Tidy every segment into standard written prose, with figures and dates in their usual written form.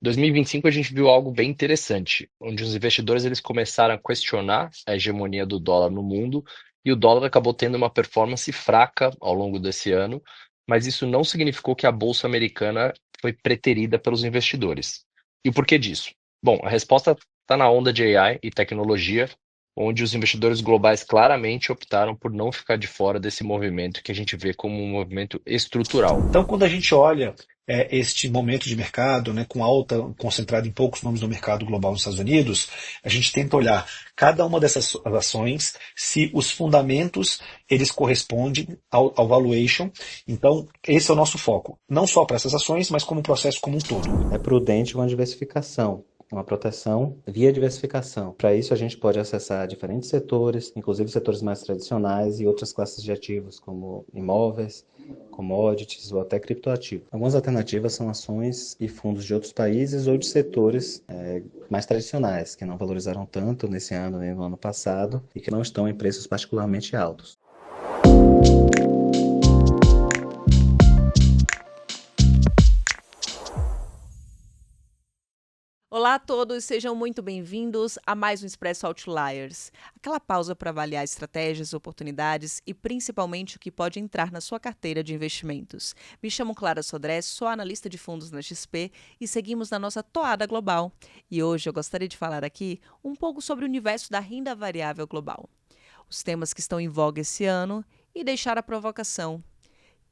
2025 a gente viu algo bem interessante, onde os investidores eles começaram a questionar a hegemonia do dólar no mundo e o dólar acabou tendo uma performance fraca ao longo desse ano, mas isso não significou que a bolsa americana foi preterida pelos investidores. E o porquê disso? Bom, a resposta está na onda de AI e tecnologia, onde os investidores globais claramente optaram por não ficar de fora desse movimento que a gente vê como um movimento estrutural. Então, quando a gente olha este momento de mercado, né, com alta concentrada em poucos nomes no mercado global nos Estados Unidos, a gente tenta olhar cada uma dessas ações, se os fundamentos eles correspondem ao valuation. Então, esse é o nosso foco, não só para essas ações, mas como processo como um todo. É prudente uma diversificação, uma proteção via diversificação. Para isso, a gente pode acessar diferentes setores, inclusive setores mais tradicionais e outras classes de ativos, como imóveis, commodities ou até criptoativos. Algumas alternativas são ações e fundos de outros países ou de setores mais tradicionais, que não valorizaram tanto nesse ano nem no ano passado e que não estão em preços particularmente altos. Olá a todos, sejam muito bem-vindos a mais um Expresso Outliers, aquela pausa para avaliar estratégias, oportunidades e principalmente o que pode entrar na sua carteira de investimentos. Me chamo Clara Sodré, sou analista de fundos na XP e seguimos na nossa toada global. E hoje eu gostaria de falar aqui um pouco sobre o universo da renda variável global, os temas que estão em voga esse ano e deixar a provocação.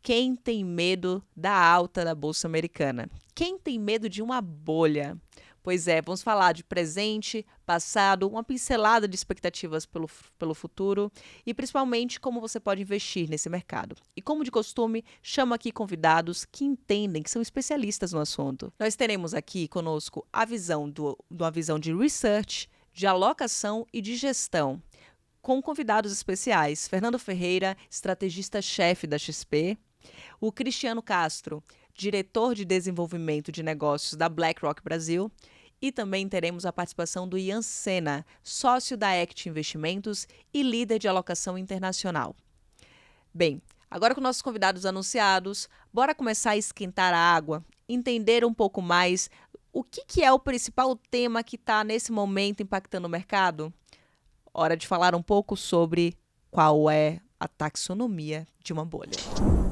Quem tem medo da alta da Bolsa Americana? Quem tem medo de uma bolha? Pois é, vamos falar de presente, passado, uma pincelada de expectativas pelo futuro e principalmente como você pode investir nesse mercado. E como de costume, chamo aqui convidados que entendem, que são especialistas no assunto. Nós teremos aqui conosco a visão uma visão de research, de alocação e de gestão, com convidados especiais. Fernando Ferreira, estrategista-chefe da XP, o Cristiano Castro, diretor de desenvolvimento de negócios da BlackRock Brasil, e também teremos a participação do Ian Sena, sócio da Act Investimentos e líder de alocação internacional. Bem, agora com nossos convidados anunciados, bora começar a esquentar a água, entender um pouco mais o que é o principal tema que está nesse momento impactando o mercado? Hora de falar um pouco sobre qual é a taxonomia de uma bolha.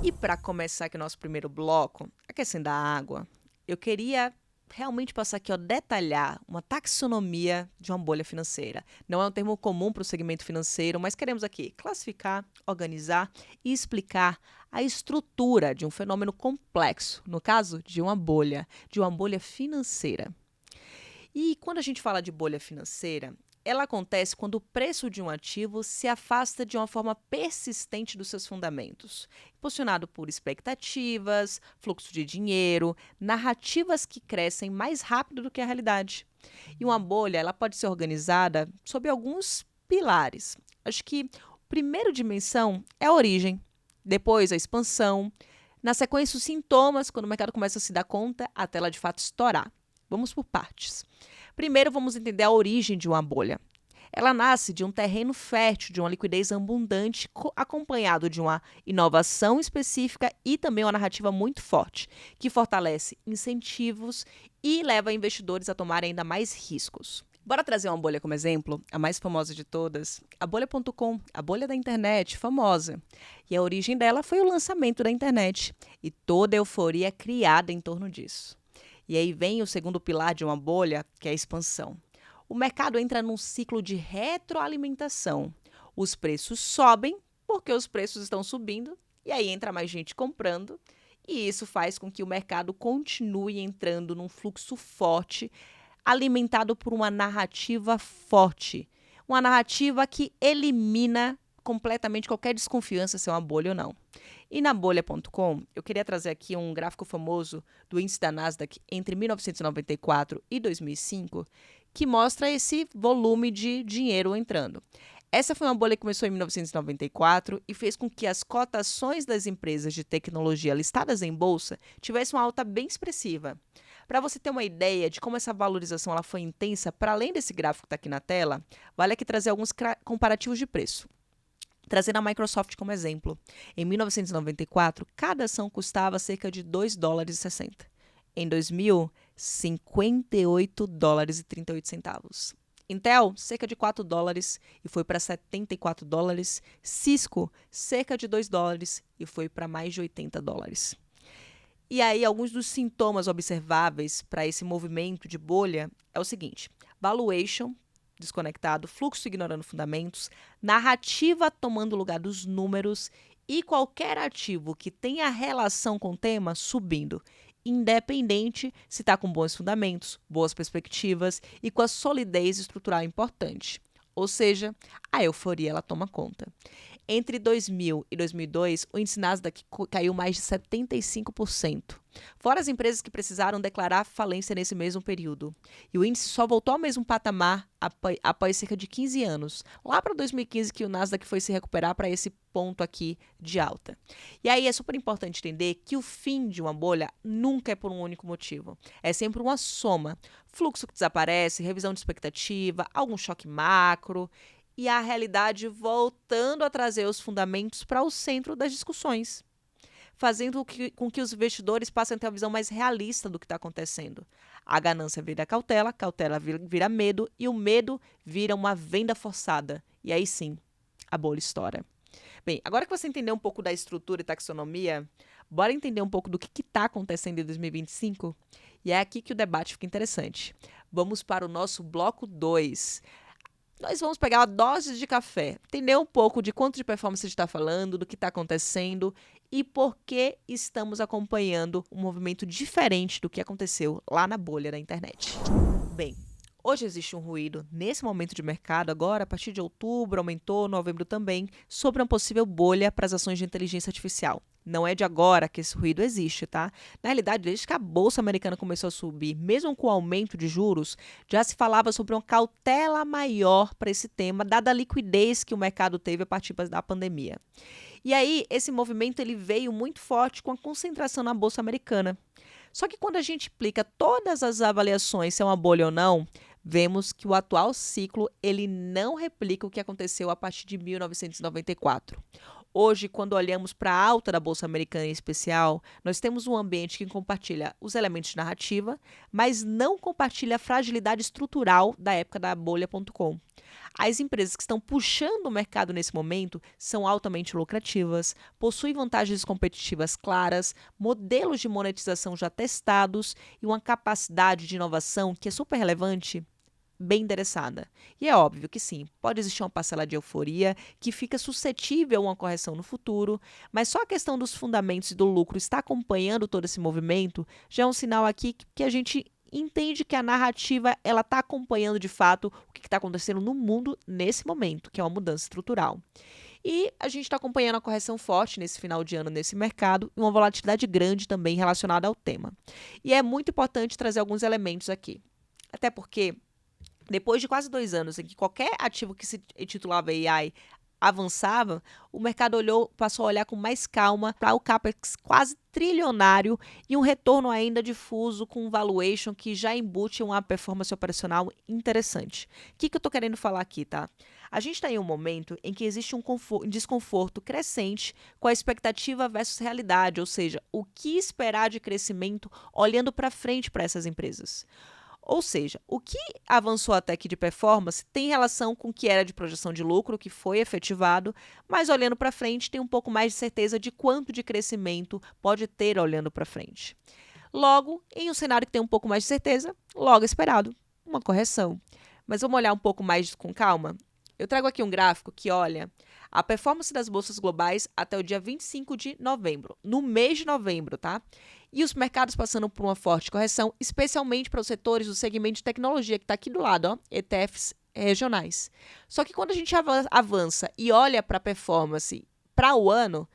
E para começar aqui o nosso primeiro bloco, aquecendo a água, eu queria realmente passar aqui, detalhar uma taxonomia de uma bolha financeira. Não é um termo comum para o segmento financeiro, mas queremos aqui classificar, organizar e explicar a estrutura de um fenômeno complexo, no caso de uma bolha financeira. E quando a gente fala de bolha financeira, ela acontece quando o preço de um ativo se afasta de uma forma persistente dos seus fundamentos, impulsionado por expectativas, fluxo de dinheiro, narrativas que crescem mais rápido do que a realidade. E uma bolha, ela pode ser organizada sob alguns pilares. Acho que a primeira dimensão é a origem, depois a expansão, na sequência os sintomas, quando o mercado começa a se dar conta, até ela de fato estourar. Vamos por partes. Primeiro, vamos entender a origem de uma bolha. Ela nasce de um terreno fértil, de uma liquidez abundante, acompanhado de uma inovação específica e também uma narrativa muito forte, que fortalece incentivos e leva investidores a tomarem ainda mais riscos. Bora trazer uma bolha como exemplo, a mais famosa de todas, a bolha.com, a bolha da internet, famosa. E a origem dela foi o lançamento da internet e toda a euforia criada em torno disso. E aí vem o segundo pilar de uma bolha, que é a expansão. O mercado entra num ciclo de retroalimentação. Os preços sobem porque os preços estão subindo e aí entra mais gente comprando e isso faz com que o mercado continue entrando num fluxo forte, alimentado por uma narrativa forte. Uma narrativa que elimina completamente qualquer desconfiança se é uma bolha ou não. E na bolha.com, eu queria trazer aqui um gráfico famoso do índice da Nasdaq entre 1994 e 2005, que mostra esse volume de dinheiro entrando. Essa foi uma bolha que começou em 1994 e fez com que as cotações das empresas de tecnologia listadas em bolsa tivessem uma alta bem expressiva. Para você ter uma ideia de como essa valorização ela foi intensa, para além desse gráfico que está aqui na tela, vale aqui trazer alguns comparativos de preço. Trazendo a Microsoft como exemplo, em 1994, cada ação custava cerca de $2,60. Em 2000, $58,38. Intel, cerca de $4 e foi para $74. Cisco, cerca de $2 e foi para mais de $80. E aí, alguns dos sintomas observáveis para esse movimento de bolha é o seguinte: valuation desconectado, fluxo ignorando fundamentos, narrativa tomando lugar dos números e qualquer ativo que tenha relação com o tema subindo, independente se está com bons fundamentos, boas perspectivas e com a solidez estrutural importante. Ou seja, a euforia ela toma conta. Entre 2000 e 2002, o índice Nasdaq caiu mais de 75%. Fora as empresas que precisaram declarar falência nesse mesmo período. E o índice só voltou ao mesmo patamar após cerca de 15 anos. Lá para 2015 que o Nasdaq foi se recuperar para esse ponto aqui de alta. E aí é super importante entender que o fim de uma bolha nunca é por um único motivo. É sempre uma soma. Fluxo que desaparece, revisão de expectativa, algum choque macro e a realidade voltando a trazer os fundamentos para o centro das discussões, fazendo com que os investidores passem a ter uma visão mais realista do que está acontecendo. A ganância vira cautela, cautela vira medo e o medo vira uma venda forçada. E aí sim, a bolha estoura. Bem, agora que você entendeu um pouco da estrutura e taxonomia, bora entender um pouco do que está acontecendo em 2025? E é aqui que o debate fica interessante. Vamos para o nosso bloco 2. Nós vamos pegar uma dose de café, entender um pouco de quanto de performance a gente está falando, do que está acontecendo e por que estamos acompanhando um movimento diferente do que aconteceu lá na bolha da internet. Bem, hoje existe um ruído nesse momento de mercado, agora a partir de outubro, aumentou, novembro também, sobre uma possível bolha para as ações de inteligência artificial. Não é de agora que esse ruído existe, tá? Na realidade, desde que a Bolsa Americana começou a subir, mesmo com o aumento de juros, já se falava sobre uma cautela maior para esse tema, dada a liquidez que o mercado teve a partir da pandemia. E aí, esse movimento ele veio muito forte com a concentração na Bolsa Americana. Só que quando a gente aplica todas as avaliações se é uma bolha ou não, vemos que o atual ciclo ele não replica o que aconteceu a partir de 1994. Hoje, quando olhamos para a alta da Bolsa Americana em especial, nós temos um ambiente que compartilha os elementos de narrativa, mas não compartilha a fragilidade estrutural da época da bolha.com. As empresas que estão puxando o mercado nesse momento são altamente lucrativas, possuem vantagens competitivas claras, modelos de monetização já testados e uma capacidade de inovação que é super relevante, bem endereçada. E é óbvio que sim, pode existir uma parcela de euforia que fica suscetível a uma correção no futuro, mas só a questão dos fundamentos e do lucro está acompanhando todo esse movimento já é um sinal aqui que a gente entende que a narrativa ela está acompanhando de fato o que está acontecendo no mundo nesse momento, que é uma mudança estrutural. E a gente está acompanhando a correção forte nesse final de ano nesse mercado e uma volatilidade grande também relacionada ao tema. E é muito importante trazer alguns elementos aqui. Até porque depois de quase 2 anos em que qualquer ativo que se titulava AI avançava, o mercado passou a olhar com mais calma para o capex quase trilionário e um retorno ainda difuso com um valuation que já embute uma performance operacional interessante. O que eu estou querendo falar aqui, tá? A gente está em um momento em que existe um desconforto crescente com a expectativa versus realidade, ou seja, o que esperar de crescimento olhando para frente para essas empresas. Ou seja, o que avançou até aqui de performance tem relação com o que era de projeção de lucro, que foi efetivado, mas olhando para frente tem um pouco mais de certeza de quanto de crescimento pode ter olhando para frente. Logo, em um cenário que tem um pouco mais de certeza, logo esperado, uma correção. Mas vamos olhar um pouco mais com calma? Eu trago aqui um gráfico que olha a performance das bolsas globais até o dia 25 de novembro, no mês de novembro, tá? E os mercados passando por uma forte correção, especialmente para os setores do segmento de tecnologia, que está aqui do lado, ó, ETFs regionais. Só que quando a gente avança e olha para a performance para o ano,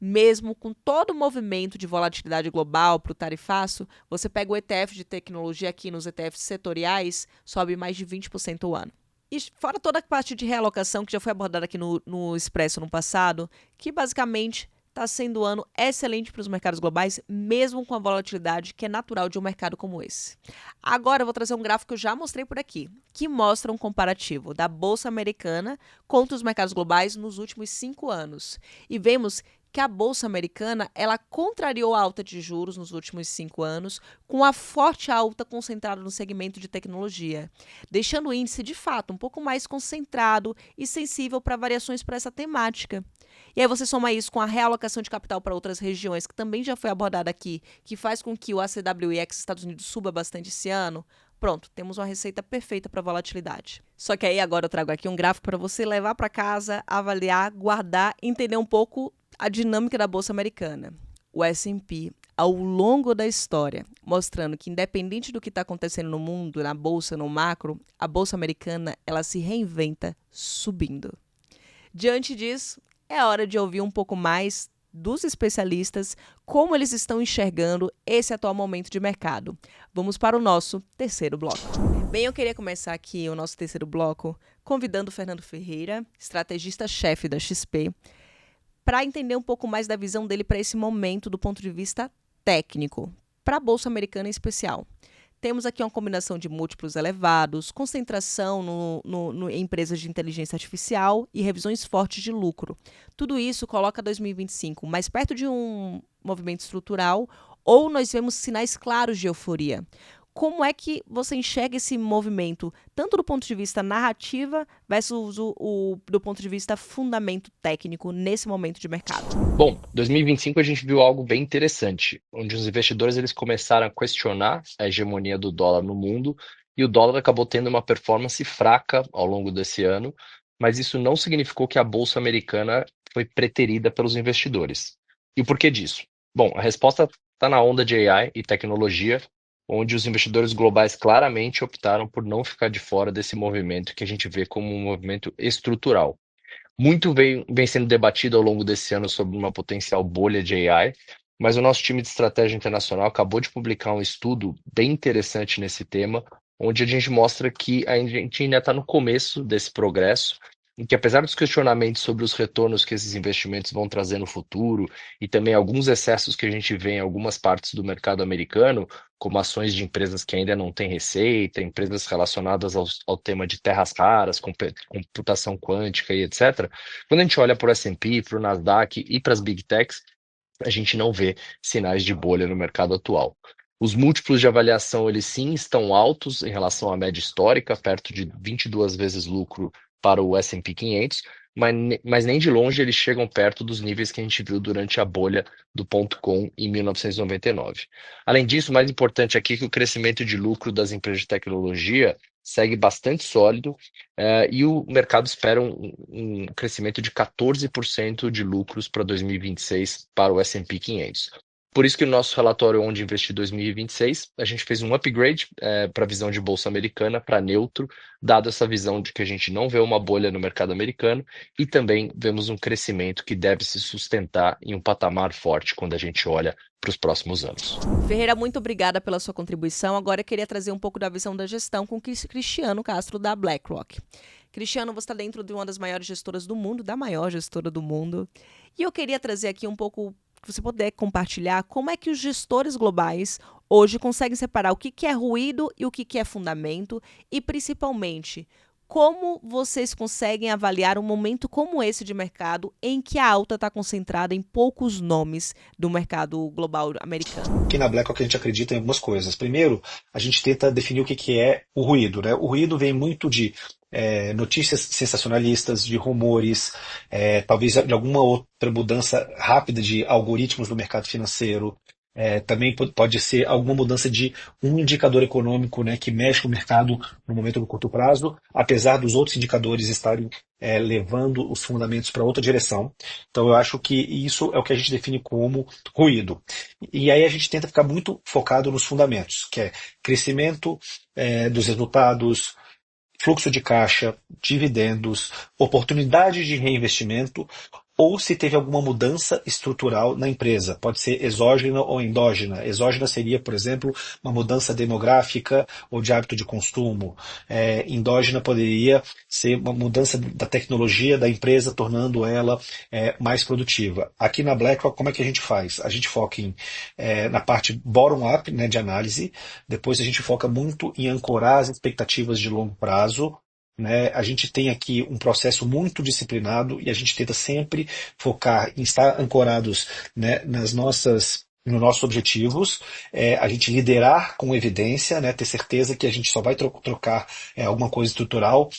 mesmo com todo o movimento de volatilidade global para o tarifaço, você pega o ETF de tecnologia aqui nos ETFs setoriais, sobe mais de 20% ao ano. E fora toda a parte de realocação que já foi abordada aqui no Expresso no passado, que basicamente está sendo um ano excelente para os mercados globais, mesmo com a volatilidade que é natural de um mercado como esse. Agora eu vou trazer um gráfico que eu já mostrei por aqui, que mostra um comparativo da Bolsa Americana contra os mercados globais nos últimos 5 anos. E vemos que a Bolsa Americana ela contrariou a alta de juros nos últimos 5 anos, com a forte alta concentrada no segmento de tecnologia, deixando o índice, de fato, um pouco mais concentrado e sensível para variações para essa temática. E aí você soma isso com a realocação de capital para outras regiões, que também já foi abordada aqui, que faz com que o ACWX Estados Unidos suba bastante esse ano. Pronto, temos uma receita perfeita para volatilidade. Só que aí agora eu trago aqui um gráfico para você levar para casa, avaliar, guardar, entender um pouco a dinâmica da Bolsa Americana. O S&P, ao longo da história, mostrando que independente do que está acontecendo no mundo, na Bolsa, no macro, a Bolsa Americana ela se reinventa subindo. Diante disso, é hora de ouvir um pouco mais dos especialistas, como eles estão enxergando esse atual momento de mercado. Vamos para o nosso terceiro bloco. Bem, eu queria começar aqui o nosso terceiro bloco convidando o Fernando Ferreira, estrategista-chefe da XP, para entender um pouco mais da visão dele para esse momento do ponto de vista técnico, para a Bolsa Americana em especial. Temos aqui uma combinação de múltiplos elevados, concentração em empresas de inteligência artificial e revisões fortes de lucro. Tudo isso coloca 2025 mais perto de um movimento estrutural ou nós vemos sinais claros de euforia. Como é que você enxerga esse movimento, tanto do ponto de vista narrativa versus do ponto de vista fundamento técnico nesse momento de mercado? Bom, 2025 a gente viu algo bem interessante, onde os investidores eles começaram a questionar a hegemonia do dólar no mundo e o dólar acabou tendo uma performance fraca ao longo desse ano, mas isso não significou que a Bolsa Americana foi preterida pelos investidores. E o porquê disso? Bom, a resposta está na onda de AI e tecnologia, onde os investidores globais claramente optaram por não ficar de fora desse movimento que a gente vê como um movimento estrutural. Muito vem sendo debatido ao longo desse ano sobre uma potencial bolha de AI, mas o nosso time de estratégia internacional acabou de publicar um estudo bem interessante nesse tema, onde a gente mostra que a gente ainda está no começo desse progresso, e que apesar dos questionamentos sobre os retornos que esses investimentos vão trazer no futuro, e também alguns excessos que a gente vê em algumas partes do mercado americano, como ações de empresas que ainda não têm receita, empresas relacionadas ao tema de terras raras, computação quântica e etc. Quando a gente olha para o S&P, para o Nasdaq e para as Big Techs, a gente não vê sinais de bolha no mercado atual. Os múltiplos de avaliação, eles sim estão altos em relação à média histórica, perto de 22 vezes lucro para o S&P 500, mas nem de longe eles chegam perto dos níveis que a gente viu durante a bolha do .com em 1999. Além disso, o mais importante aqui é que o crescimento de lucro das empresas de tecnologia segue bastante sólido e o mercado espera um crescimento de 14% de lucros para 2026 para o S&P 500. Por isso que no nosso relatório Onde Investir 2026, a gente fez um upgrade para a visão de Bolsa Americana para neutro, dado essa visão de que a gente não vê uma bolha no mercado americano e também vemos um crescimento que deve se sustentar em um patamar forte quando a gente olha para os próximos anos. Ferreira, muito obrigada pela sua contribuição. Agora eu queria trazer um pouco da visão da gestão com Cristiano Castro, da BlackRock. Cristiano, você está dentro de uma das maiores gestoras do mundo, da maior gestora do mundo. E eu queria trazer aqui um pouco, se você puder compartilhar, como é que os gestores globais hoje conseguem separar o que é ruído e o que é fundamento e, principalmente, como vocês conseguem avaliar um momento como esse de mercado em que a alta está concentrada em poucos nomes do mercado global americano? Aqui na BlackRock a gente acredita em algumas coisas. Primeiro, a gente tenta definir o que é o ruído, né? O ruído vem muito de notícias sensacionalistas, de rumores, talvez de alguma outra mudança rápida de algoritmos no mercado financeiro. Também pode ser alguma mudança de um indicador econômico, né, que mexe com o mercado no momento do curto prazo, apesar dos outros indicadores estarem levando os fundamentos para outra direção. Então eu acho que isso é o que a gente define como ruído. E aí a gente tenta ficar muito focado nos fundamentos, que é crescimento dos resultados, fluxo de caixa, dividendos, oportunidades de reinvestimento, ou se teve alguma mudança estrutural na empresa. Pode ser exógena ou endógena. Exógena seria, por exemplo, uma mudança demográfica ou de hábito de consumo. Endógena poderia ser uma mudança da tecnologia da empresa, tornando ela mais produtiva. Aqui na BlackRock, como é que a gente faz? A gente foca na parte bottom-up, né, de análise. Depois a gente foca muito em ancorar as expectativas de longo prazo, né? A gente tem aqui um processo muito disciplinado e a gente tenta sempre focar em estar ancorados, né, nos nossos objetivos, a gente liderar com evidência, né, ter certeza que a gente só vai trocar alguma coisa estrutural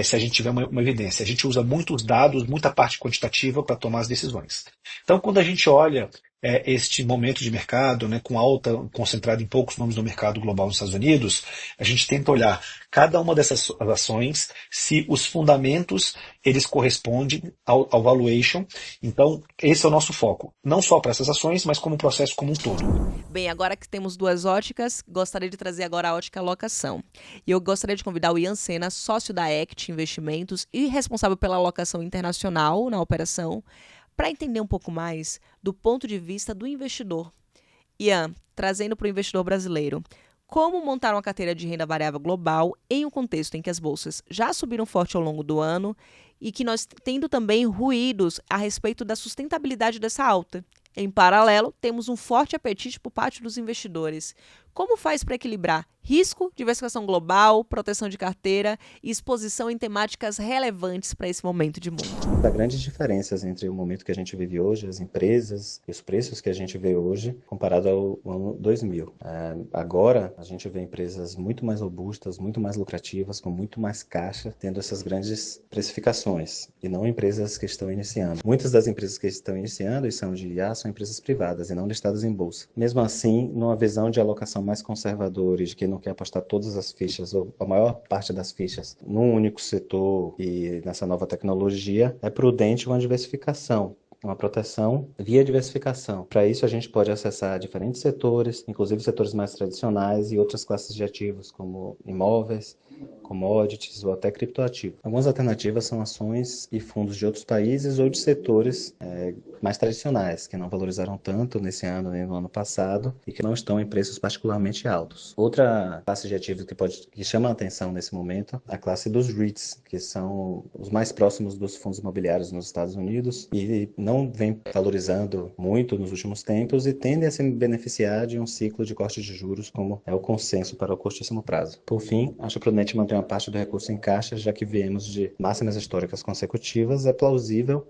se a gente tiver uma evidência. A gente usa muitos dados, muita parte quantitativa para tomar as decisões. Então, quando a gente olha este momento de mercado, né, com alta concentrada em poucos nomes no mercado global nos Estados Unidos, a gente tenta olhar cada uma dessas ações, se os fundamentos eles correspondem ao valuation. Então, esse é o nosso foco, não só para essas ações, mas como processo como um todo. Bem, agora que temos duas óticas, gostaria de trazer agora a ótica alocação. E eu gostaria de convidar o Ian Sena, sócio da Equity Investimentos e responsável pela alocação internacional na operação, para entender um pouco mais do ponto de vista do investidor. Ian, trazendo para o investidor brasileiro, como montar uma carteira de renda variável global em um contexto em que as bolsas já subiram forte ao longo do ano e que nós tendo também ruídos a respeito da sustentabilidade dessa alta. Em paralelo, temos um forte apetite por parte dos investidores. Como faz para equilibrar risco, diversificação global, proteção de carteira e exposição em temáticas relevantes para esse momento de mundo? Há grandes diferenças entre o momento que a gente vive hoje, as empresas e os preços que a gente vê hoje, comparado ao ano 2000. Agora, a gente vê empresas muito mais robustas, muito mais lucrativas, com muito mais caixa, tendo essas grandes precificações, e não empresas que estão iniciando. Muitas das empresas que estão iniciando e são de IA são empresas privadas e não listadas em bolsa. Mesmo assim, numa visão de alocação mais conservadora e de quem não quer apostar todas as fichas, ou a maior parte das fichas, num único setor e nessa nova tecnologia, é prudente uma diversificação. Uma proteção via diversificação. Para isso, a gente pode acessar diferentes setores, inclusive setores mais tradicionais e outras classes de ativos, como imóveis, commodities ou até criptoativos. Algumas alternativas são ações e fundos de outros países ou de setores mais tradicionais, que não valorizaram tanto nesse ano nem no ano passado e que não estão em preços particularmente altos. Outra classe de ativos que chama a atenção nesse momento é a classe dos REITs, que são os mais próximos dos fundos imobiliários nos Estados Unidos e não vem valorizando muito nos últimos tempos e tendem a se beneficiar de um ciclo de corte de juros, como é o consenso para o curtíssimo prazo. Por fim, acho prudente manter uma parte do recurso em caixa, já que viemos de máximas históricas consecutivas. É plausível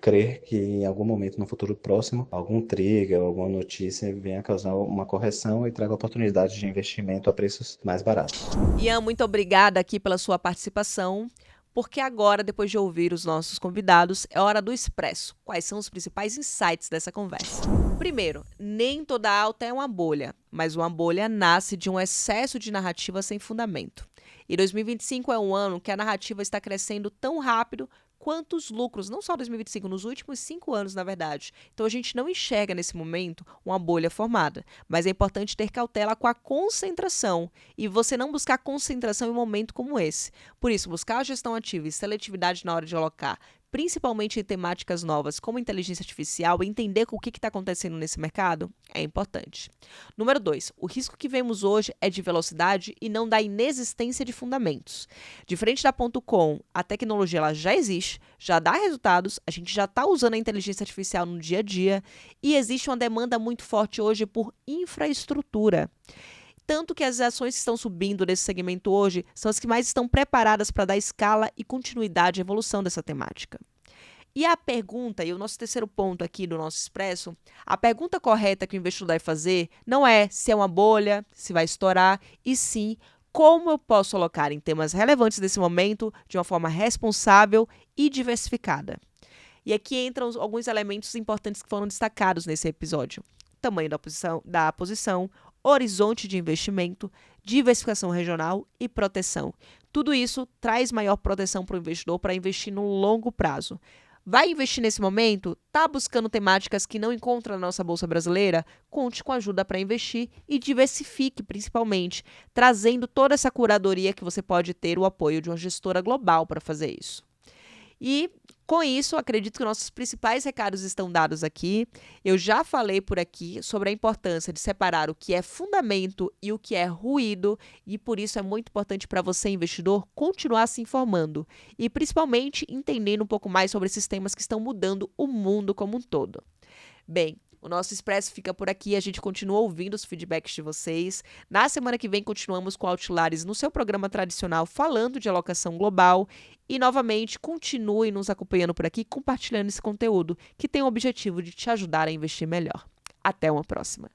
crer que em algum momento no futuro próximo, algum trigger, alguma notícia venha causar uma correção e traga oportunidades de investimento a preços mais baratos. Ian, muito obrigada aqui pela sua participação. Porque agora, depois de ouvir os nossos convidados, é hora do Expresso. Quais são os principais insights dessa conversa? Primeiro, nem toda alta é uma bolha, mas uma bolha nasce de um excesso de narrativa sem fundamento. E 2025 é um ano que a narrativa está crescendo tão rápido quanto os lucros, não só 2025, nos últimos 5 anos, na verdade. Então, a gente não enxerga, nesse momento, uma bolha formada. Mas é importante ter cautela com a concentração e você não buscar concentração em um momento como esse. Por isso, buscar a gestão ativa e seletividade na hora de alocar, principalmente em temáticas novas como inteligência artificial, e entender o que está acontecendo nesse mercado, é importante. Número 2, o risco que vemos hoje é de velocidade e não da inexistência de fundamentos. Diferente da .com, a tecnologia ela já existe, já dá resultados, a gente já está usando a inteligência artificial no dia a dia e existe uma demanda muito forte hoje por infraestrutura. Tanto que as ações que estão subindo nesse segmento hoje são as que mais estão preparadas para dar escala e continuidade à evolução dessa temática. E a pergunta, e o nosso terceiro ponto aqui do nosso Expresso, a pergunta correta que o investidor deve fazer não é se é uma bolha, se vai estourar, e sim como eu posso alocar em temas relevantes desse momento de uma forma responsável e diversificada. E aqui entram alguns elementos importantes que foram destacados nesse episódio. Tamanho da posição, horizonte de investimento, diversificação regional e proteção. Tudo isso traz maior proteção para o investidor para investir no longo prazo. Vai investir nesse momento? Está buscando temáticas que não encontra na nossa Bolsa Brasileira? Conte com ajuda para investir e diversifique, principalmente, trazendo toda essa curadoria que você pode ter o apoio de uma gestora global para fazer isso. E, com isso, acredito que nossos principais recados estão dados aqui. Eu já falei por aqui sobre a importância de separar o que é fundamento e o que é ruído, e por isso é muito importante para você, investidor, continuar se informando e, principalmente, entendendo um pouco mais sobre esses temas que estão mudando o mundo como um todo. Bem, O nosso Expresso fica por aqui, a gente continua ouvindo os feedbacks de vocês. Na semana que vem continuamos com Outliers no seu programa tradicional falando de alocação global. E novamente, continue nos acompanhando por aqui, compartilhando esse conteúdo que tem o objetivo de te ajudar a investir melhor. Até uma próxima.